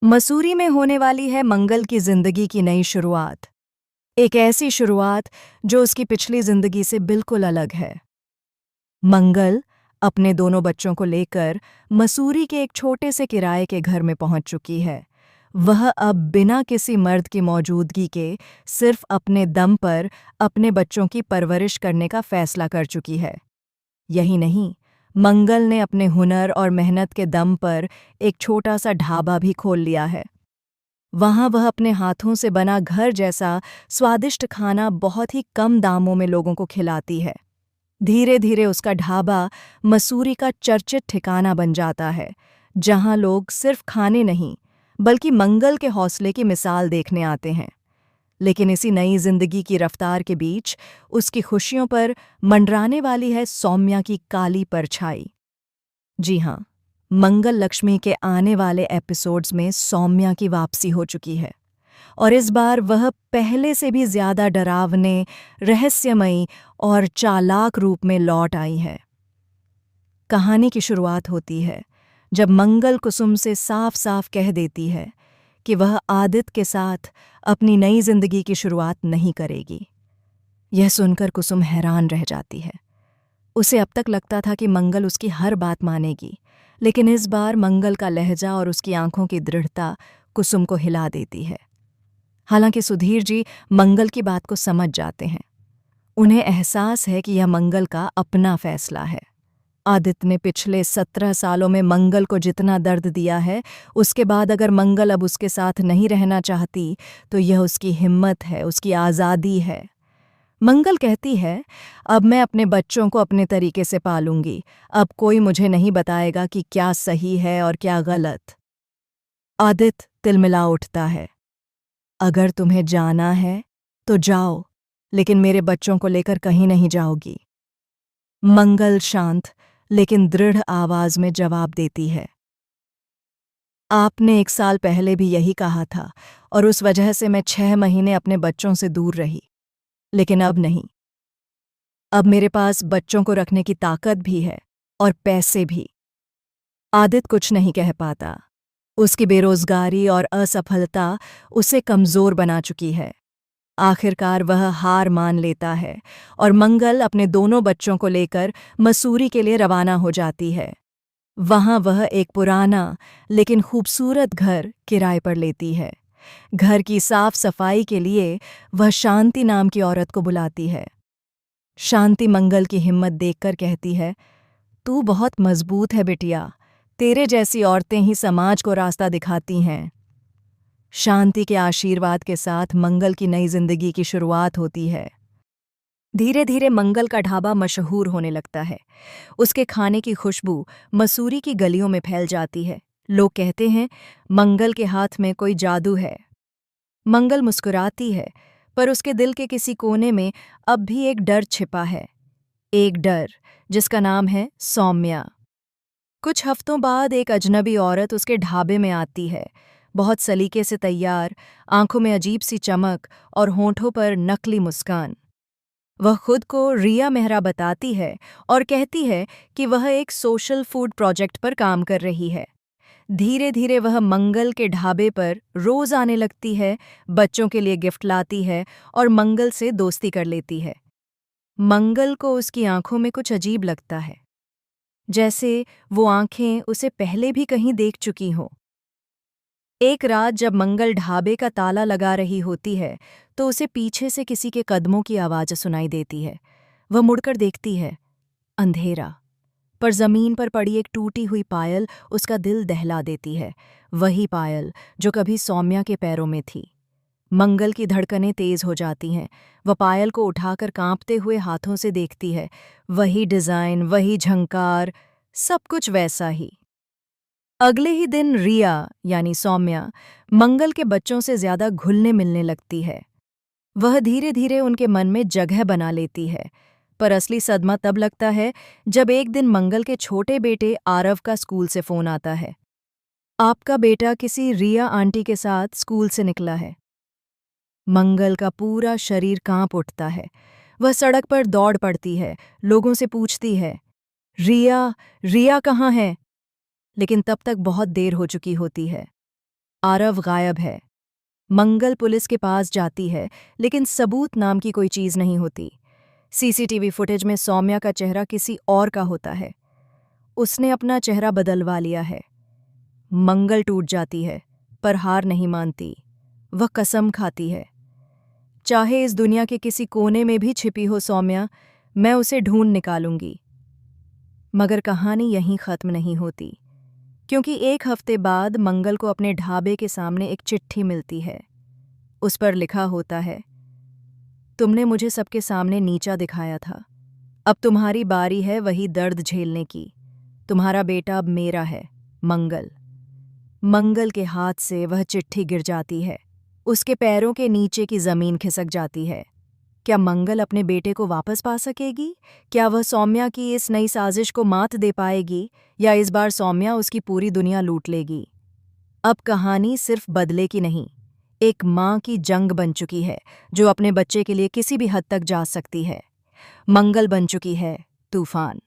मसूरी में होने वाली है मंगल की जिंदगी की नई शुरुआत। एक ऐसी शुरुआत जो उसकी पिछली जिंदगी से बिल्कुल अलग है। मंगल अपने दोनों बच्चों को लेकर मसूरी के एक छोटे से किराए के घर में पहुंच चुकी है। वह अब बिना किसी मर्द की मौजूदगी के सिर्फ अपने दम पर अपने बच्चों की परवरिश करने का फैसला कर चुकी है। यही नहीं, मंगल ने अपने हुनर और मेहनत के दम पर एक छोटा सा ढाबा भी खोल लिया है। वहाँ वह अपने हाथों से बना घर जैसा स्वादिष्ट खाना बहुत ही कम दामों में लोगों को खिलाती है। धीरे धीरे उसका ढाबा मसूरी का चर्चित ठिकाना बन जाता है, जहाँ लोग सिर्फ खाने नहीं बल्कि मंगल के हौसले की मिसाल देखने आते हैं। लेकिन इसी नई जिंदगी की रफ्तार के बीच उसकी खुशियों पर मंडराने वाली है सौम्या की काली परछाई। जी हाँ, मंगल लक्ष्मी के आने वाले एपिसोड्स में सौम्या की वापसी हो चुकी है और इस बार वह पहले से भी ज्यादा डरावने, रहस्यमयी और चालाक रूप में लौट आई है। कहानी की शुरुआत होती है जब मंगल कुसुम से साफ साफ कह देती है कि वह आदित्य के साथ अपनी नई जिंदगी की शुरुआत नहीं करेगी। यह सुनकर कुसुम हैरान रह जाती है। उसे अब तक लगता था कि मंगल उसकी हर बात मानेगी, लेकिन इस बार मंगल का लहजा और उसकी आंखों की दृढ़ता कुसुम को हिला देती है। हालांकि सुधीर जी मंगल की बात को समझ जाते हैं। उन्हें एहसास है कि यह मंगल का अपना फैसला है। आदित्य ने पिछले 17 सालों में मंगल को जितना दर्द दिया है, उसके बाद अगर मंगल अब उसके साथ नहीं रहना चाहती तो यह उसकी हिम्मत है, उसकी आज़ादी है। मंगल कहती है, अब मैं अपने बच्चों को अपने तरीके से पालूंगी। अब कोई मुझे नहीं बताएगा कि क्या सही है और क्या गलत। आदित्य तिलमिला उठता है। अगर तुम्हें जाना है तो जाओ, लेकिन मेरे बच्चों को लेकर कहीं नहीं जाओगी। मंगल शांत लेकिन दृढ़ आवाज में जवाब देती है, आपने 1 साल पहले भी यही कहा था और उस वजह से मैं 6 महीने अपने बच्चों से दूर रही, लेकिन अब नहीं। अब मेरे पास बच्चों को रखने की ताकत भी है और पैसे भी। आदित्य कुछ नहीं कह पाता। उसकी बेरोजगारी और असफलता उसे कमजोर बना चुकी है। आखिरकार वह हार मान लेता है और मंगल अपने दोनों बच्चों को लेकर मसूरी के लिए रवाना हो जाती है। वहां वह एक पुराना लेकिन खूबसूरत घर किराए पर लेती है। घर की साफ सफाई के लिए वह शांति नाम की औरत को बुलाती है। शांति मंगल की हिम्मत देखकर कहती है, तू बहुत मजबूत है बिटिया, तेरे जैसी औरतें ही समाज को रास्ता दिखाती हैं। शांति के आशीर्वाद के साथ मंगल की नई जिंदगी की शुरुआत होती है। धीरे धीरे मंगल का ढाबा मशहूर होने लगता है। उसके खाने की खुशबू मसूरी की गलियों में फैल जाती है। लोग कहते हैं, मंगल के हाथ में कोई जादू है। मंगल मुस्कुराती है, पर उसके दिल के किसी कोने में अब भी एक डर छिपा है। एक डर जिसका नाम है सौम्या। कुछ हफ्तों बाद एक अजनबी औरत उसके ढाबे में आती है, बहुत सलीके से तैयार, आंखों में अजीब सी चमक और होंठों पर नकली मुस्कान। वह खुद को रिया मेहरा बताती है और कहती है कि वह एक सोशल फूड प्रोजेक्ट पर काम कर रही है। धीरे धीरे वह मंगल के ढाबे पर रोज आने लगती है, बच्चों के लिए गिफ्ट लाती है और मंगल से दोस्ती कर लेती है। मंगल को उसकी आंखों में कुछ अजीब लगता है, जैसे वो आंखें उसे पहले भी कहीं देख चुकी हों। एक रात जब मंगल ढाबे का ताला लगा रही होती है तो उसे पीछे से किसी के कदमों की आवाज़ सुनाई देती है। वह मुड़कर देखती है, अंधेरा, पर जमीन पर पड़ी एक टूटी हुई पायल उसका दिल दहला देती है। वही पायल जो कभी सौम्या के पैरों में थी। मंगल की धड़कनें तेज हो जाती हैं। वह पायल को उठाकर कांपते हुए हाथों से देखती है। वही डिजाइन, वही झंकार, सब कुछ वैसा ही। अगले ही दिन रिया यानी सौम्या मंगल के बच्चों से ज्यादा घुलने मिलने लगती है। वह धीरे धीरे उनके मन में जगह बना लेती है। पर असली सदमा तब लगता है जब एक दिन मंगल के छोटे बेटे आरव का स्कूल से फोन आता है, आपका बेटा किसी रिया आंटी के साथ स्कूल से निकला है। मंगल का पूरा शरीर कांप उठता है। वह सड़क पर दौड़ पड़ती है, लोगों से पूछती है, रिया, रिया कहाँ है? लेकिन तब तक बहुत देर हो चुकी होती है। आरव गायब है। मंगल पुलिस के पास जाती है, लेकिन सबूत नाम की कोई चीज नहीं होती। सीसीटीवी फुटेज में सौम्या का चेहरा किसी और का होता है। उसने अपना चेहरा बदलवा लिया है। मंगल टूट जाती है, पर हार नहीं मानती। वह कसम खाती है, चाहे इस दुनिया के किसी कोने में भी छिपी हो सौम्या, मैं उसे ढूंढ निकालूंगी। मगर कहानी यहीं खत्म नहीं होती, क्योंकि एक हफ्ते बाद मंगल को अपने ढाबे के सामने एक चिट्ठी मिलती है। उस पर लिखा होता है, तुमने मुझे सबके सामने नीचा दिखाया था, अब तुम्हारी बारी है वही दर्द झेलने की। तुम्हारा बेटा अब मेरा है, मंगल। मंगल के हाथ से वह चिट्ठी गिर जाती है। उसके पैरों के नीचे की जमीन खिसक जाती है। क्या मंगल अपने बेटे को वापस पा सकेगी? क्या वह सौम्या की इस नई साजिश को मात दे पाएगी, या इस बार सौम्या उसकी पूरी दुनिया लूट लेगी? अब कहानी सिर्फ बदले की नहीं, एक माँ की जंग बन चुकी है, जो अपने बच्चे के लिए किसी भी हद तक जा सकती है। मंगल बन चुकी है तूफान।